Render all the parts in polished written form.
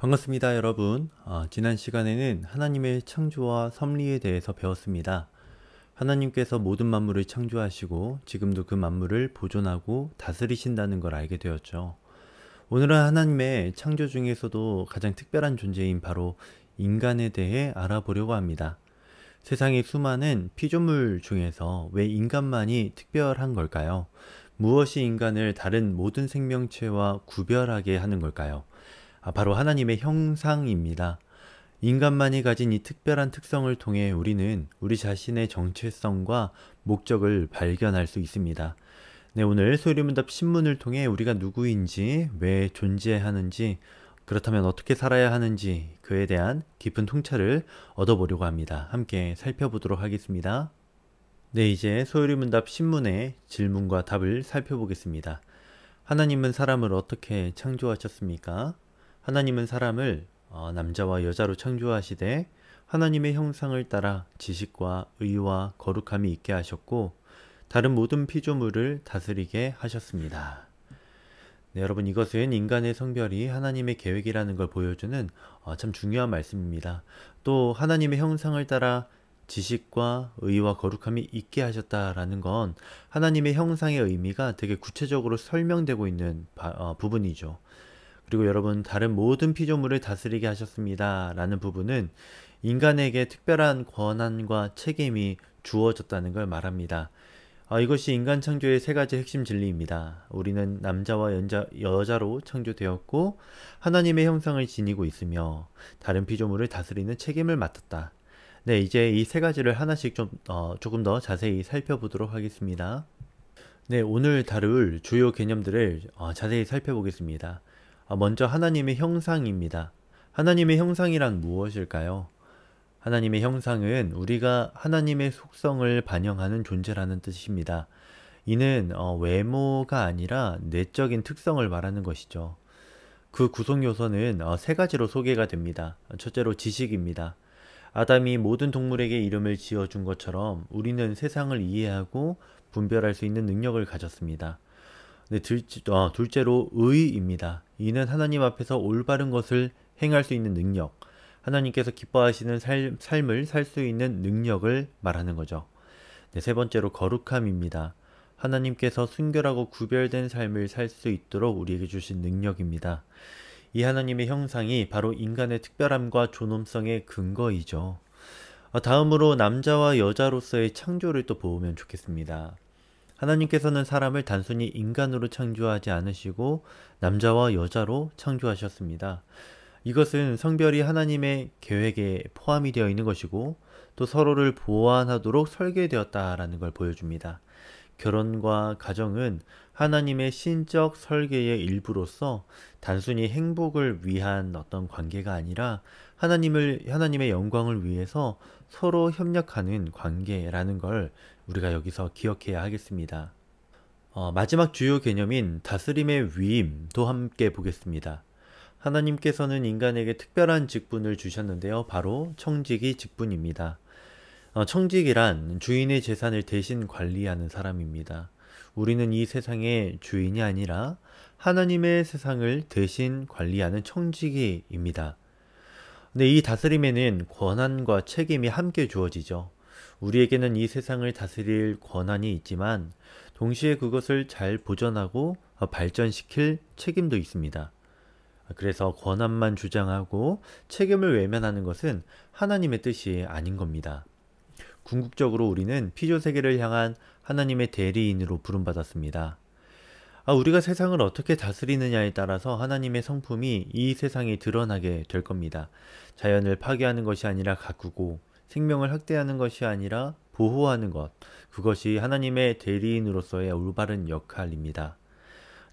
반갑습니다, 여러분. 지난 시간에는 하나님의 창조와 섭리에 대해서 배웠습니다. 하나님께서 모든 만물을 창조하시고 지금도 그 만물을 보존하고 다스리신다는 걸 알게 되었죠. 오늘은 하나님의 창조 중에서도 가장 특별한 존재인 바로 인간에 대해 알아보려고 합니다. 세상의 수많은 피조물 중에서 왜 인간만이 특별한 걸까요? 무엇이 인간을 다른 모든 생명체와 구별하게 하는 걸까요? 바로 하나님의 형상입니다. 인간만이 가진 이 특별한 특성을 통해 우리는 우리 자신의 정체성과 목적을 발견할 수 있습니다. 네, 오늘 소리문답 신문을 통해 우리가 누구인지, 왜 존재하는지, 그렇다면 어떻게 살아야 하는지 그에 대한 깊은 통찰을 얻어보려고 합니다. 함께 살펴보도록 하겠습니다. 네, 이제 소리문답 신문의 질문과 답을 살펴보겠습니다. 하나님은 사람을 어떻게 창조하셨습니까? 하나님은 사람을 남자와 여자로 창조하시되 하나님의 형상을 따라 지식과 의와 거룩함이 있게 하셨고 다른 모든 피조물을 다스리게 하셨습니다. 네, 여러분, 이것은 인간의 성별이 하나님의 계획이라는 걸 보여주는 참 중요한 말씀입니다. 또 하나님의 형상을 따라 지식과 의와 거룩함이 있게 하셨다라는 건 하나님의 형상의 의미가 되게 구체적으로 설명되고 있는 부분이죠. 그리고 여러분, 다른 모든 피조물을 다스리게 하셨습니다 라는 부분은 인간에게 특별한 권한과 책임이 주어졌다는 걸 말합니다. 이것이 인간 창조의 세 가지 핵심 진리입니다. 우리는 남자와 여자로 창조되었고 하나님의 형상을 지니고 있으며 다른 피조물을 다스리는 책임을 맡았다. 네, 이제 이 세 가지를 하나씩 조금 더 자세히 살펴보도록 하겠습니다. 네, 오늘 다룰 주요 개념들을 자세히 살펴보겠습니다. 먼저 하나님의 형상입니다. 하나님의 형상이란 무엇일까요? 하나님의 형상은 우리가 하나님의 속성을 반영하는 존재라는 뜻입니다. 이는 외모가 아니라 내적인 특성을 말하는 것이죠. 그 구성 요소는 세 가지로 소개가 됩니다. 첫째로 지식입니다. 아담이 모든 동물에게 이름을 지어준 것처럼 우리는 세상을 이해하고 분별할 수 있는 능력을 가졌습니다. 네, 둘째로 의입니다. 이는 하나님 앞에서 올바른 것을 행할 수 있는 능력, 하나님께서 기뻐하시는 삶을 살 수 있는 능력을 말하는 거죠. 네, 세 번째로 거룩함입니다. 하나님께서 순결하고 구별된 삶을 살 수 있도록 우리에게 주신 능력입니다. 이 하나님의 형상이 바로 인간의 특별함과 존엄성의 근거이죠. 다음으로 남자와 여자로서의 창조를 또 보면 좋겠습니다. 하나님께서는 사람을 단순히 인간으로 창조하지 않으시고 남자와 여자로 창조하셨습니다. 이것은 성별이 하나님의 계획에 포함이 되어 있는 것이고 또 서로를 보완하도록 설계되었다라는 걸 보여줍니다. 결혼과 가정은 하나님의 신적 설계의 일부로서 단순히 행복을 위한 어떤 관계가 아니라 하나님의 영광을 위해서 서로 협력하는 관계라는 걸 우리가 여기서 기억해야 하겠습니다. 마지막 주요 개념인 다스림의 위임도 함께 보겠습니다. 하나님께서는 인간에게 특별한 직분을 주셨는데요. 바로 청지기 직분입니다. 청지기란 주인의 재산을 대신 관리하는 사람입니다. 우리는 이 세상의 주인이 아니라 하나님의 세상을 대신 관리하는 청지기입니다. 근데 이 다스림에는 권한과 책임이 함께 주어지죠. 우리에게는 이 세상을 다스릴 권한이 있지만 동시에 그것을 잘 보존하고 발전시킬 책임도 있습니다. 그래서 권한만 주장하고 책임을 외면하는 것은 하나님의 뜻이 아닌 겁니다. 궁극적으로 우리는 피조세계를 향한 하나님의 대리인으로 부름받았습니다. 우리가 세상을 어떻게 다스리느냐에 따라서 하나님의 성품이 이 세상에 드러나게 될 겁니다. 자연을 파괴하는 것이 아니라 가꾸고 생명을 학대하는 것이 아니라 보호하는 것, 그것이 하나님의 대리인으로서의 올바른 역할입니다.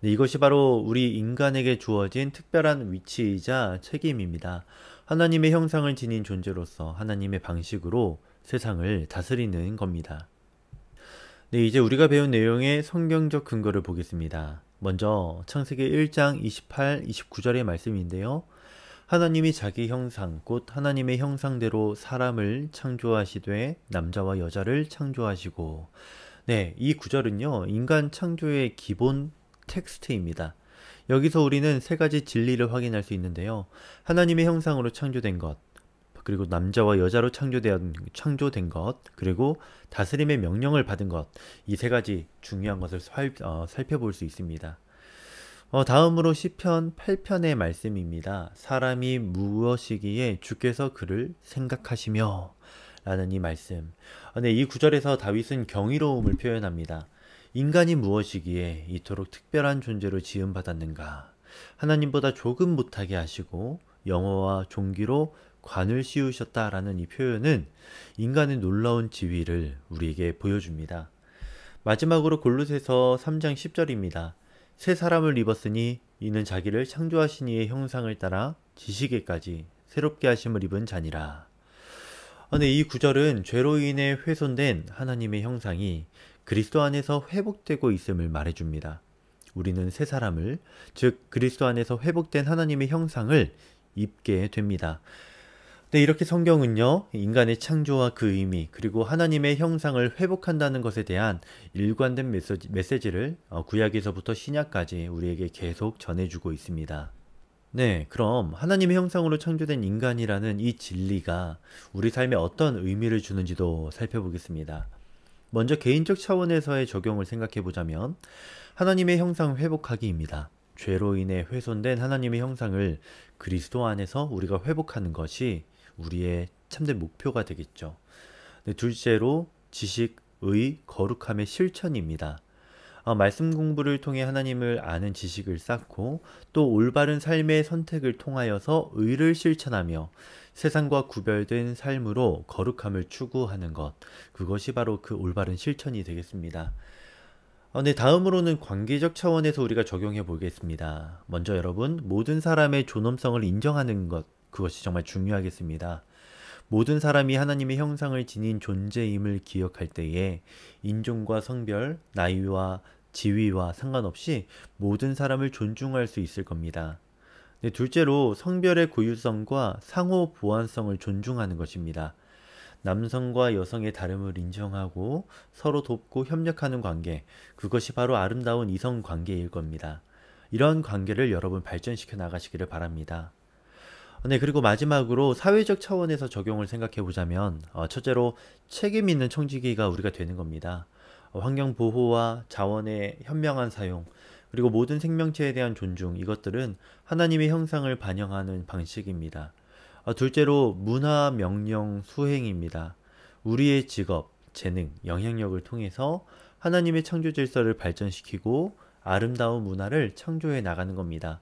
이것이 바로 우리 인간에게 주어진 특별한 위치이자 책임입니다. 하나님의 형상을 지닌 존재로서 하나님의 방식으로 세상을 다스리는 겁니다. 네, 이제 우리가 배운 내용의 성경적 근거를 보겠습니다. 먼저 창세기 1장 28, 29절의 말씀인데요. 하나님이 자기 형상, 곧 하나님의 형상대로 사람을 창조하시되 남자와 여자를 창조하시고. 네, 이 구절은요, 인간 창조의 기본 텍스트입니다. 여기서 우리는 세 가지 진리를 확인할 수 있는데요. 하나님의 형상으로 창조된 것, 그리고 남자와 여자로 창조된 것, 그리고 다스림의 명령을 받은 것, 이 세 가지 중요한 것을 살펴볼 수 있습니다. 다음으로 시편 8편의 말씀입니다. 사람이 무엇이기에 주께서 그를 생각하시며 라는 이 말씀. 네, 이 구절에서 다윗은 경이로움을 표현합니다. 인간이 무엇이기에 이토록 특별한 존재로 지음받았는가. 하나님보다 조금 못하게 하시고 영어와 종기로 관을 씌우셨다라는 이 표현은 인간의 놀라운 지위를 우리에게 보여줍니다. 마지막으로 골로새서 3장 10절입니다. 새 사람을 입었으니 이는 자기를 창조하신 이의 형상을 따라 지시기까지 새롭게 하심을 입은 자니라. 네, 이 구절은 죄로 인해 훼손된 하나님의 형상이 그리스도 안에서 회복되고 있음을 말해줍니다. 우리는 새 사람을, 즉 그리스도 안에서 회복된 하나님의 형상을 입게 됩니다. 네, 이렇게 성경은요, 인간의 창조와 그 의미, 그리고 하나님의 형상을 회복한다는 것에 대한 일관된 메시지를 구약에서부터 신약까지 우리에게 계속 전해주고 있습니다. 네, 그럼 하나님의 형상으로 창조된 인간이라는 이 진리가 우리 삶에 어떤 의미를 주는지도 살펴보겠습니다. 먼저 개인적 차원에서의 적용을 생각해 보자면 하나님의 형상 회복하기입니다. 죄로 인해 훼손된 하나님의 형상을 그리스도 안에서 우리가 회복하는 것이 우리의 참된 목표가 되겠죠. 네, 둘째로 지식의 거룩함의 실천입니다. 말씀 공부를 통해 하나님을 아는 지식을 쌓고 또 올바른 삶의 선택을 통하여서 의를 실천하며 세상과 구별된 삶으로 거룩함을 추구하는 것, 그것이 바로 그 올바른 실천이 되겠습니다. 네, 다음으로는 관계적 차원에서 우리가 적용해 보겠습니다. 먼저 여러분, 모든 사람의 존엄성을 인정하는 것, 그것이 정말 중요하겠습니다. 모든 사람이 하나님의 형상을 지닌 존재임을 기억할 때에 인종과 성별, 나이와 지위와 상관없이 모든 사람을 존중할 수 있을 겁니다. 네, 둘째로 성별의 고유성과 상호 보완성을 존중하는 것입니다. 남성과 여성의 다름을 인정하고 서로 돕고 협력하는 관계, 그것이 바로 아름다운 이성 관계일 겁니다. 이런 관계를 여러분 발전시켜 나가시기를 바랍니다. 네, 그리고 마지막으로 사회적 차원에서 적용을 생각해 보자면 첫째로 책임 있는 청지기가 우리가 되는 겁니다. 환경 보호와 자원의 현명한 사용, 그리고 모든 생명체에 대한 존중, 이것들은 하나님의 형상을 반영하는 방식입니다. 둘째로 문화 명령 수행입니다. 우리의 직업, 재능, 영향력을 통해서 하나님의 창조 질서를 발전시키고 아름다운 문화를 창조해 나가는 겁니다.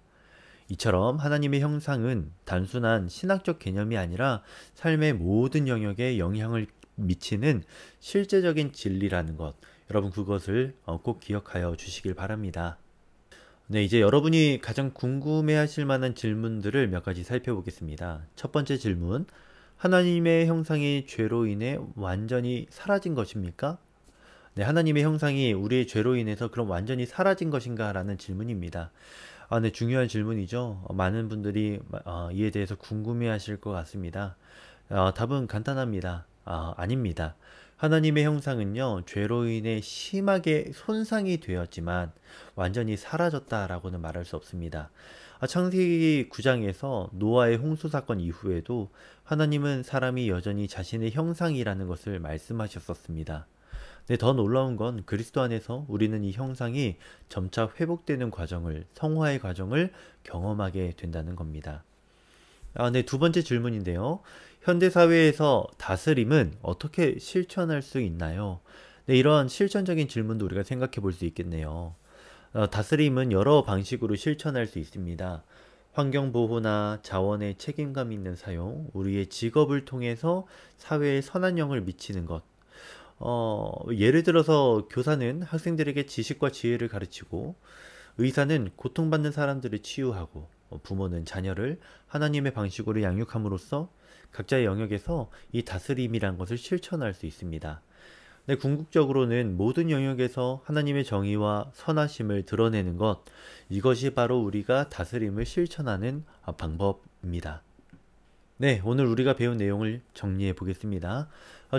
이처럼 하나님의 형상은 단순한 신학적 개념이 아니라 삶의 모든 영역에 영향을 미치는 실제적인 진리라는 것, 여러분 그것을 꼭 기억하여 주시길 바랍니다. 네, 이제 여러분이 가장 궁금해하실 만한 질문들을 몇 가지 살펴보겠습니다. 첫 번째 질문, 하나님의 형상이 죄로 인해 완전히 사라진 것입니까? 네, 하나님의 형상이 우리의 죄로 인해서 그럼 완전히 사라진 것인가? 라는 질문입니다. 네, 중요한 질문이죠. 많은 분들이 이에 대해서 궁금해하실 것 같습니다. 답은 간단합니다. 아닙니다. 하나님의 형상은요, 죄로 인해 심하게 손상이 되었지만 완전히 사라졌다라고는 말할 수 없습니다. 창세기 9장에서 노아의 홍수 사건 이후에도 하나님은 사람이 여전히 자신의 형상이라는 것을 말씀하셨었습니다. 네, 더 놀라운 건 그리스도 안에서 우리는 이 형상이 점차 회복되는 과정을, 성화의 과정을 경험하게 된다는 겁니다. 네, 두 번째 질문인데요. 현대사회에서 다스림은 어떻게 실천할 수 있나요? 네, 이러한 실천적인 질문도 우리가 생각해 볼 수 있겠네요. 다스림은 여러 방식으로 실천할 수 있습니다. 환경보호나 자원의 책임감 있는 사용, 우리의 직업을 통해서 사회에 선한 영을 미치는 것, 예를 들어서 교사는 학생들에게 지식과 지혜를 가르치고 의사는 고통받는 사람들을 치유하고 부모는 자녀를 하나님의 방식으로 양육함으로써 각자의 영역에서 이 다스림이란 것을 실천할 수 있습니다. 네, 궁극적으로는 모든 영역에서 하나님의 정의와 선하심을 드러내는 것, 이것이 바로 우리가 다스림을 실천하는 방법입니다. 네, 오늘 우리가 배운 내용을 정리해 보겠습니다.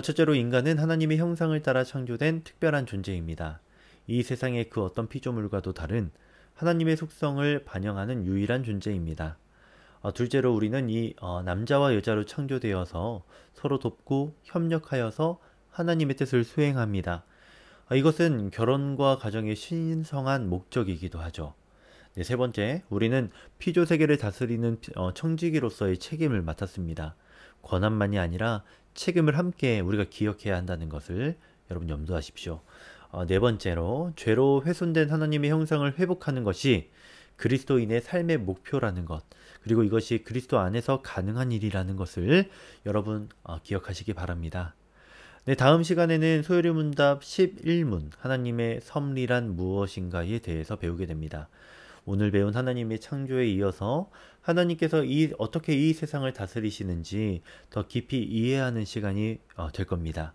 첫째로 인간은 하나님의 형상을 따라 창조된 특별한 존재입니다. 이 세상의 그 어떤 피조물과도 다른 하나님의 속성을 반영하는 유일한 존재입니다. 둘째로 우리는 남자와 여자로 창조되어서 서로 돕고 협력하여서 하나님의 뜻을 수행합니다. 이것은 결혼과 가정의 신성한 목적이기도 하죠. 네, 세 번째, 우리는 피조 세계를 다스리는 청지기로서의 책임을 맡았습니다. 권한만이 아니라 책임을 함께 우리가 기억해야 한다는 것을 여러분 염두하십시오. 네 번째로, 죄로 훼손된 하나님의 형상을 회복하는 것이 그리스도인의 삶의 목표라는 것, 그리고 이것이 그리스도 안에서 가능한 일이라는 것을 여러분 기억하시기 바랍니다. 네, 다음 시간에는 소요리 문답 11문, 하나님의 섭리란 무엇인가에 대해서 배우게 됩니다. 오늘 배운 하나님의 창조에 이어서 하나님께서 어떻게 이 세상을 다스리시는지 더 깊이 이해하는 시간이 될 겁니다.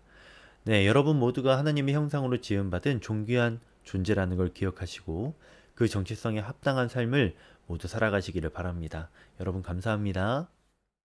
네, 여러분 모두가 하나님의 형상으로 지음받은 존귀한 존재라는 걸 기억하시고 그 정체성에 합당한 삶을 모두 살아가시기를 바랍니다. 여러분 감사합니다.